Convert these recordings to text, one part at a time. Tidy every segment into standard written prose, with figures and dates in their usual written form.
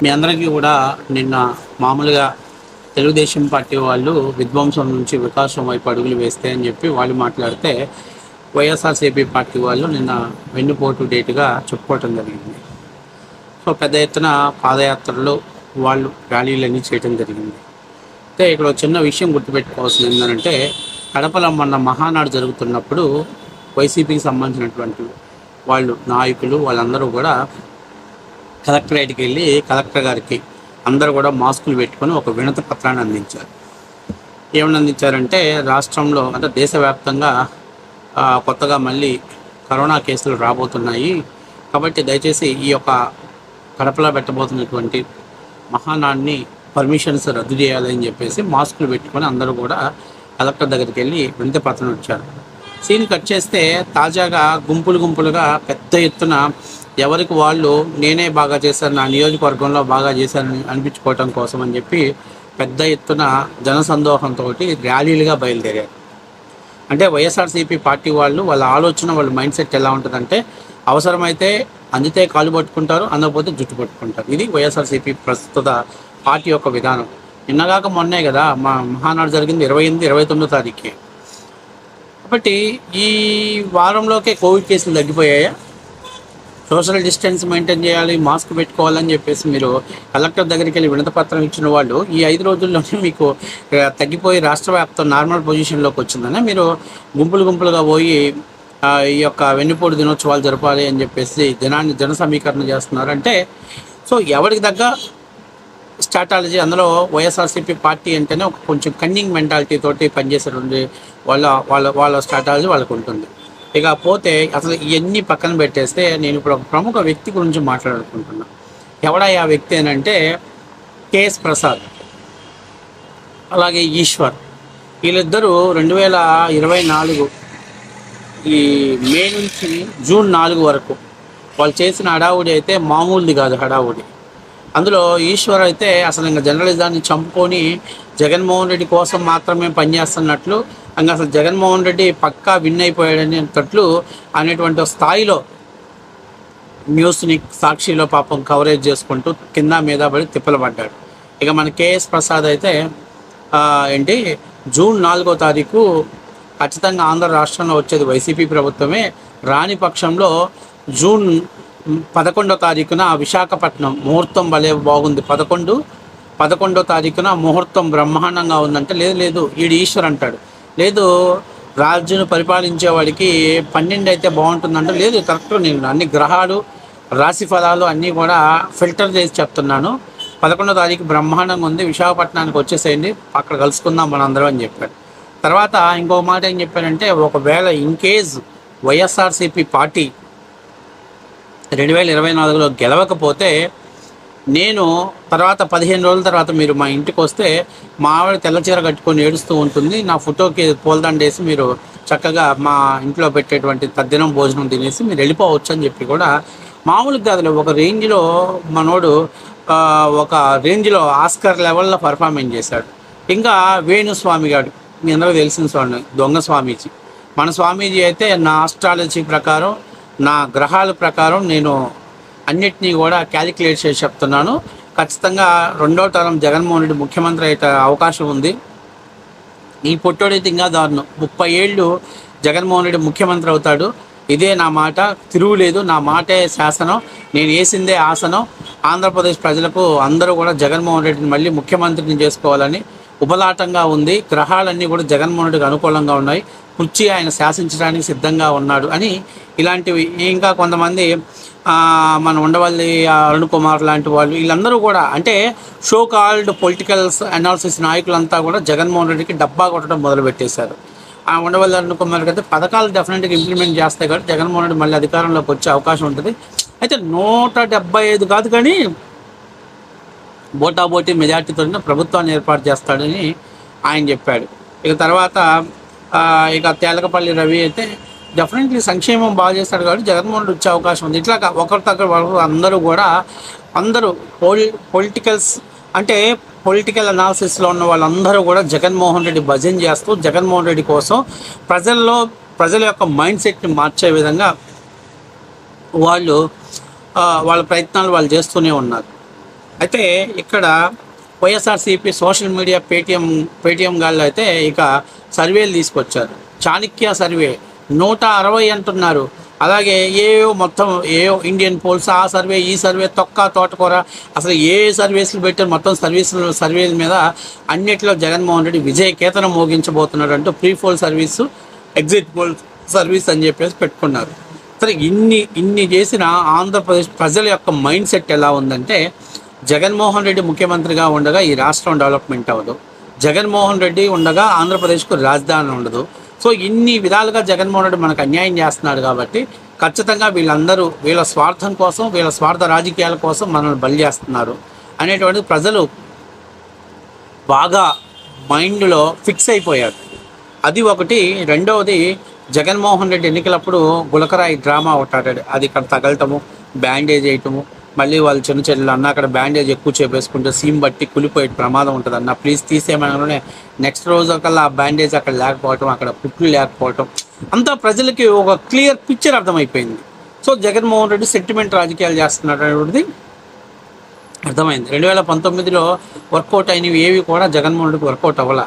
మీ అందరికీ కూడా నిన్న మామూలుగా తెలుగుదేశం పార్టీ వాళ్ళు విధ్వంసం నుంచి వికాసం వైపు అడుగులు వేస్తే అని చెప్పి వాళ్ళు మాట్లాడితే వైఎస్ఆర్సీపీ పార్టీ వాళ్ళు నిన్న వెన్నుపోటు డేటుగా చెప్పుకోవటం జరిగింది. సో పెద్ద ఎత్తున పాదయాత్రలు వాళ్ళు ర్యాలీలన్నీ చేయడం జరిగింది. అయితే ఇక్కడ చిన్న విషయం గుర్తుపెట్టుకోవాల్సింది ఏంటంటే కడపలో మొన్న మహానాడు జరుగుతున్నప్పుడు వైసీపీకి సంబంధించినటువంటి వాళ్ళు నాయకులు వాళ్ళందరూ కూడా కలెక్టరేట్కి వెళ్ళి కలెక్టర్ గారికి అందరూ కూడా మాస్కులు పెట్టుకొని ఒక వినతి పత్రాన్ని అందించారు. ఏమని అందించారంటే రాష్ట్రంలో అంటే దేశవ్యాప్తంగా కొత్తగా మళ్ళీ కరోనా కేసులు రాబోతున్నాయి కాబట్టి దయచేసి ఈ యొక్క కడపలో పెట్టబోతున్నటువంటి మహానాడిని పర్మిషన్స్ రద్దు చేయాలని చెప్పేసి మాస్కులు పెట్టుకొని అందరూ కూడా కలెక్టర్ దగ్గరికి వెళ్ళి వినతి పత్రం ఇచ్చారు. సీన్ కట్ చేస్తే తాజాగా గుంపులుగా పెద్ద ఎత్తున ఎవరికి వాళ్ళు నేనే బాగా చేశాను, నా నియోజకవర్గంలో బాగా చేశానని అనిపించుకోవటం కోసం అని చెప్పి పెద్ద ఎత్తున జనసందోహంతో ర్యాలీలుగా బయలుదేరారు. అంటే వైఎస్ఆర్సీపీ పార్టీ వాళ్ళ ఆలోచన వాళ్ళ మైండ్ సెట్ ఎలా ఉంటుందంటే అవసరమైతే అందితే కాలు పట్టుకుంటారు, అందకపోతే జుట్టు పట్టుకుంటారు. ఇది వైఎస్ఆర్సీపీ ప్రస్తుత పార్టీ యొక్క విధానం. నిన్నగాక మొన్నే కదా మా మహానాడు జరిగింది 28, 29 తారీఖుకి. కాబట్టి ఈ వారంలోకే కోవిడ్ కేసులు తగ్గిపోయాయా? సోషల్ డిస్టెన్స్ మెయింటైన్ చేయాలి, మాస్క్ పెట్టుకోవాలని చెప్పేసి మీరు కలెక్టర్ దగ్గరికి వెళ్ళి వినతిపత్రం ఇచ్చిన వాళ్ళు ఈ 5 రోజుల్లోనే మీకు తగ్గిపోయి రాష్ట్ర వ్యాప్తం నార్మల్ పొజిషన్లోకి వచ్చిందని మీరు గుంపులుగా పోయి ఈ యొక్క వెన్నుపోటు దినోత్సవాలు జరపాలి అని చెప్పేసి జన సమీకరణ చేస్తున్నారు. అంటే సో ఎవరికి తగ్గ స్ట్రాటాలజీ. అందులో వైఎస్ఆర్సీపీ పార్టీ అంటేనే ఒక కొంచెం కన్నింగ్ మెంటాలిటీ తోటి పనిచేసేటువంటి వాళ్ళ స్ట్రాటాలజీ వాళ్ళకు ఉంటుంది. ఇకపోతే అసలు ఇవన్నీ పక్కన పెట్టేస్తే నేను ఇప్పుడు ఒక ప్రముఖ వ్యక్తి గురించి మాట్లాడుకుంటున్నా. ఎవడా ఆ వ్యక్తి అని అంటే కేఎస్ ప్రసాద్ అలాగే ఈశ్వర్. వీళ్ళిద్దరూ 2024 ఈ మే నుంచి జూన్ 4 వరకు వాళ్ళు చేసిన హడావుడి అయితే మామూలుది కాదు హడావుడి. అందులో ఈశ్వర్ అయితే అసలు ఇంకా జర్నలిజాన్ని చంపుకొని జగన్మోహన్ రెడ్డి కోసం మాత్రమే పనిచేస్తున్నట్లు, ఇంకా అసలు జగన్మోహన్ రెడ్డి పక్కా విన్ అయిపోయాడనేటట్లు అనేటువంటి స్థాయిలో న్యూస్ని సాక్షిలో పాపం కవరేజ్ చేసుకుంటూ కింద మీద పడి తిప్పలు పడ్డాడు. ఇక మన కేఎస్ ప్రసాద్ అయితే జూన్ 4వ తారీఖు ఖచ్చితంగా ఆంధ్ర రాష్ట్రంలో వచ్చేది వైసీపీ ప్రభుత్వమే, రాని పక్షంలో జూన్ 11వ తారీఖున విశాఖపట్నం ముహూర్తం భలే బాగుంది, 11వ తారీఖున ముహూర్తం బ్రహ్మాండంగా ఉందంటే లేదు ఈడు ఈశ్వర్ అంటాడు, లేదు రాజ్యును పరిపాలించేవాడికి 12 అయితే బాగుంటుందంటే లేదు కరెక్ట్, నేను అన్ని గ్రహాలు రాశి ఫలాలు అన్నీ కూడా ఫిల్టర్ చేసి చెప్తున్నాను, 11వ తారీఖు బ్రహ్మాండంగా ఉంది, విశాఖపట్నానికి వచ్చేసేయండి, అక్కడ కలుసుకుందాం మనందరం అని చెప్పాడు. తర్వాత ఇంకో మాట ఏం చెప్పాడంటే ఒకవేళ ఇన్కేస్ వైఎస్ఆర్సీపీ పార్టీ 2024లో గెలవకపోతే నేను తర్వాత 15 రోజుల తర్వాత మీరు మా ఇంటికి వస్తే మా ఆవిడ తెల్లచీర కట్టుకొని ఏడుస్తూ ఉంటుంది, నా ఫోటోకి పూలదండేసి మీరు చక్కగా మా ఇంట్లో పెట్టేటువంటి తద్దినం భోజనం తినేసి మీరు వెళ్ళిపోవచ్చు అని చెప్పి కూడా మామూలుగా కాదులే ఒక రేంజ్లో మనోడు ఒక రేంజ్లో ఆస్కర్ లెవెల్లో పర్ఫార్మెన్స్ చేశాడు. ఇంకా వేణుస్వామి గారు మీ అందరూ తెలిసిన స్వామి, దొంగ స్వామీజీ. మన స్వామీజీ అయితే నా ఆస్ట్రాలజీ ప్రకారం నా గ్రహాల ప్రకారం నేను అన్నిటినీ కూడా క్యాలిక్యులేట్ చేసి చెప్తున్నాను, ఖచ్చితంగా 2వ తరం జగన్మోహన్ రెడ్డి ముఖ్యమంత్రి అయితే అవకాశం ఉంది. ఈ పొట్టోడైతే ఇంకా దారుణం, 30 ఏళ్ళు జగన్మోహన్ రెడ్డి ముఖ్యమంత్రి అవుతాడు, ఇదే నా మాట, తిరుగులేదు, నా మాటే శాసనం, నేను వేసిందే ఆసనం. ఆంధ్రప్రదేశ్ ప్రజలకు అందరూ కూడా జగన్మోహన్ రెడ్డిని మళ్ళీ ముఖ్యమంత్రిని చేసుకోవాలని ఉపలాటంగా ఉంది, గ్రహాలన్నీ కూడా జగన్మోహన్ రెడ్డికి అనుకూలంగా ఉన్నాయి, కుర్చీ ఆయన శాసించడానికి సిద్ధంగా ఉన్నాడు అని ఇలాంటివి. ఇంకా కొంతమంది మన ఉండవల్లి అరుణ్ కుమార్ లాంటి వాళ్ళు వీళ్ళందరూ కూడా అంటే షో కాల్డ్ పొలిటికల్ అనాలిసిస్ నాయకులంతా కూడా జగన్మోహన్ రెడ్డికి డబ్బా కొట్టడం మొదలుపెట్టేశారు. ఆ ఉండవల్లి అరుణ్ కుమార్కి అయితే పథకాలు డెఫినెట్గా ఇంప్లిమెంట్ చేస్తాయి కాబట్టి జగన్మోహన్ రెడ్డి మళ్ళీ అధికారంలోకి వచ్చే అవకాశం ఉంటుంది. అయితే 175 కాదు కానీ బోటాబోటీ మెజార్టీతో ప్రభుత్వాన్ని ఏర్పాటు చేస్తాడని ఆయన చెప్పాడు. ఇక తర్వాత ఇక తేలకపల్లి రవి అయితే డెఫినెట్లీ సంక్షేమం బాగా చేస్తాడు కాబట్టి జగన్మోహన్ రెడ్డి వచ్చే అవకాశం ఉంది. ఇట్లా ఒకరి దగ్గర అందరూ పొలిటికల్స్ అంటే పొలిటికల్ అనాలిసిస్లో ఉన్న వాళ్ళందరూ కూడా జగన్మోహన్ రెడ్డి భజన చేస్తూ జగన్మోహన్ రెడ్డి కోసం ప్రజల యొక్క మైండ్ సెట్ని మార్చే విధంగా వాళ్ళ ప్రయత్నాలు వాళ్ళు చేస్తూనే ఉన్నారు. అయితే ఇక్కడ వైఎస్ఆర్సీపీ సోషల్ మీడియా పేటీఎం గాళ్ళు అయితే ఇక సర్వేలు తీసుకొచ్చారు. చాణక్య సర్వే 160 అంటున్నారు. అలాగే మొత్తం ఇండియన్ పోల్స్ ఆ సర్వే ఈ సర్వే తోటకూర అసలు సర్వీసులు పెట్టారు. మొత్తం సర్వేల మీద అన్నిట్లో జగన్మోహన్ రెడ్డి విజయ కేతనం మోగించబోతున్నాడు అంటూ pre poll service, exit poll service అని చెప్పేసి పెట్టుకున్నారు. సరే, ఇన్ని చేసిన ఆంధ్రప్రదేశ్ ప్రజల యొక్క మైండ్ సెట్ ఎలా ఉందంటే, జగన్మోహన్ రెడ్డి ముఖ్యమంత్రిగా ఉండగా ఈ రాష్ట్రం డెవలప్మెంట్ అవ్వదు, జగన్మోహన్ రెడ్డి ఉండగా ఆంధ్రప్రదేశ్కు రాజధాని ఉండదు. సో ఇన్ని విధాలుగా జగన్మోహన్ రెడ్డి మనకు అన్యాయం చేస్తున్నాడు కాబట్టి ఖచ్చితంగా వీళ్ళందరూ వీళ్ళ స్వార్థం కోసం, వీళ్ళ స్వార్థ రాజకీయాల కోసం మనల్ని బలి చేస్తున్నారు అనేటువంటిది ప్రజలు బాగా మైండ్లో ఫిక్స్ అయిపోయారు. అది ఒకటి. రెండవది, జగన్మోహన్ రెడ్డి ఎన్నికలప్పుడు గులకరాయి డ్రామా ఒకటి, అది ఇక్కడ తగలటము, బ్యాండేజ్ వేయటము, మళ్ళీ వాళ్ళు చిన్న చెల్లెలు అన్న అక్కడ బ్యాండేజ్ ఎక్కువ చేపేసుకుంటే సీమ్ బట్టి కులిపోయే ప్రమాదం ఉంటుంది అన్న, ప్లీజ్ తీసేయమనగానే నెక్స్ట్ రోజు కల్లా ఆ బ్యాండేజ్ అక్కడ లేకపోవటం, అక్కడ పుట్లు లేకపోవటం, అంతా ప్రజలకి ఒక క్లియర్ పిక్చర్ అర్థమైపోయింది. సో జగన్మోహన్ రెడ్డి సెంటిమెంట్ రాజకీయాలు చేస్తున్నాడు అనేటువంటిది అర్థమైంది. 2019లో వర్కౌట్ అయినవి ఏవి కూడా జగన్మోహన్ రెడ్డికి వర్కౌట్ అవ్వాల.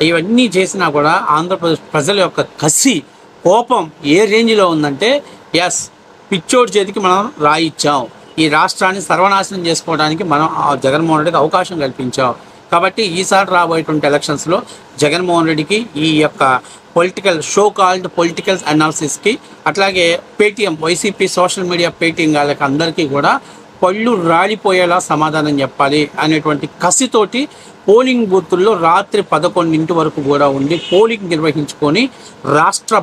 ఇవన్నీ చేసినా కూడా ఆంధ్రప్రదేశ్ ప్రజల యొక్క కసి, కోపం ఏ రేంజ్లో ఉందంటే, ఎస్, పిచ్చోడి చేతికి మనం రాయిచ్చాం, ఈ రాష్ట్రాన్ని సర్వనాశనం చేసుకోవడానికి మనం జగన్మోహన్ రెడ్డికి అవకాశం కల్పించాం. కాబట్టి ఈసారి రాబోయేటువంటి ఎలక్షన్స్లో జగన్మోహన్ రెడ్డికి ఈ యొక్క పొలిటికల్ అనాలిసిస్కి, అట్లాగే Paytm YCP social media Paytm వాళ్ళకి అందరికీ కూడా పళ్ళు రాలిపోయేలా సమాధానం చెప్పాలి అనేటువంటి కసితోటి పోలింగ్ బూతుల్లో రాత్రి 11 వరకు కూడా ఉండి పోలింగ్ నిర్వహించుకొని రాష్ట్ర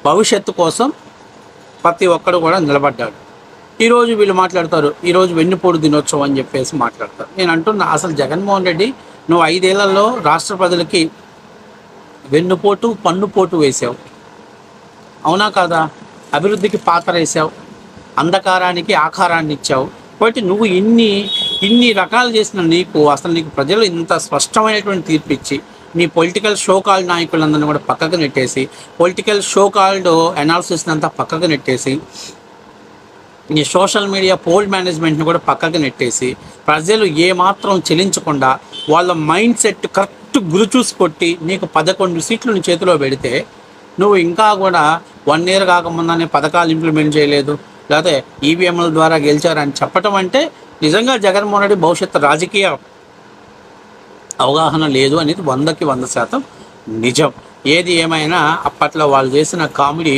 భవిష్యత్తు కోసం ప్రతి ఒక్కరు కూడా నిలబడ్డాడు. ఈరోజు వీళ్ళు మాట్లాడతారు, ఈరోజు వెన్నుపోటు దినోత్సవం అని చెప్పేసి మాట్లాడతారు. నేను అంటున్నా, అసలు జగన్మోహన్ రెడ్డి నువ్వు 5 ఏళ్లలో రాష్ట్ర ప్రజలకి వెన్నుపోటు పన్నుపోటు వేసావు, అవునా కాదా? అభివృద్ధికి పాత్ర వేసావు, అంధకారానికి ఆకారాన్ని ఇచ్చావు. కాబట్టి నువ్వు ఇన్ని రకాలు చేసిన నీకు ప్రజలు ఇంత స్పష్టమైనటువంటి తీర్పు ఇచ్చి నీ పొలిటికల్ షోకాల్డ్ నాయకులందరినీ కూడా పక్కకు నెట్టేసి, పొలిటికల్ షోకాల్డ్ అనాలిసిస్ని అంతా పక్కకు నెట్టేసి, నీ సోషల్ మీడియా పోల్ మేనేజ్మెంట్ని కూడా పక్కకు నెట్టేసి, ప్రజలు ఏమాత్రం చెలించకుండా వాళ్ళ మైండ్ సెట్ కరెక్ట్ గురి చూసి కొట్టి నీకు 11 సీట్లు నీ చేతిలో పెడితే, నువ్వు ఇంకా కూడా 1 year కాకముందనే పథకాలు ఇంప్లిమెంట్ చేయలేదు, లేకపోతే ఈవీఎంల ద్వారా గెలిచారని చెప్పటం అంటే నిజంగా జగన్మోహన్ రెడ్డి భవిష్యత్తు రాజకీయ అవగాహన లేదు అనేది 100% నిజం. ఏది ఏమైనా అప్పట్లో వాళ్ళు చేసిన కామెడీ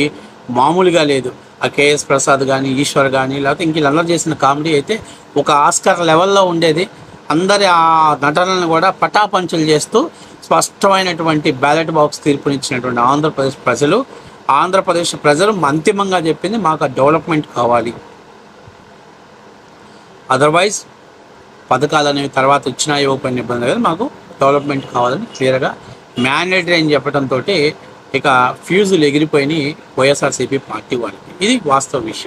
మామూలుగా లేదు. ఆ కేఎస్ ప్రసాద్ కానీ, ఈశ్వర్ కానీ, లేకపోతే ఇంక వీళ్ళందరూ చేసిన కామెడీ అయితే ఒక ఆస్కార్ లెవెల్లో ఉండేది. అందరి ఆ నటనలను కూడా పటాపంచులు చేస్తూ స్పష్టమైనటువంటి బ్యాలెట్ బాక్స్ తీర్పునిచ్చినటువంటి ఆంధ్రప్రదేశ్ ప్రజలు అంతిమంగా చెప్పింది, మాకు డెవలప్మెంట్ కావాలి, అదర్వైజ్ పథకాలు అనేవి తర్వాత వచ్చినా ఇవ్వకపోయిన ఇబ్బంది లేదు, మాకు డెవలప్మెంట్ కావాలని క్లియర్గా మ్యాండేటరీ అని చెప్పడంతో ఇక ఫ్యూజులు ఎగిరిపోయినాయి వైఎస్ఆర్సీపీ పార్టీ వాళ్ళకి. ఇది వాస్తవ విషయం.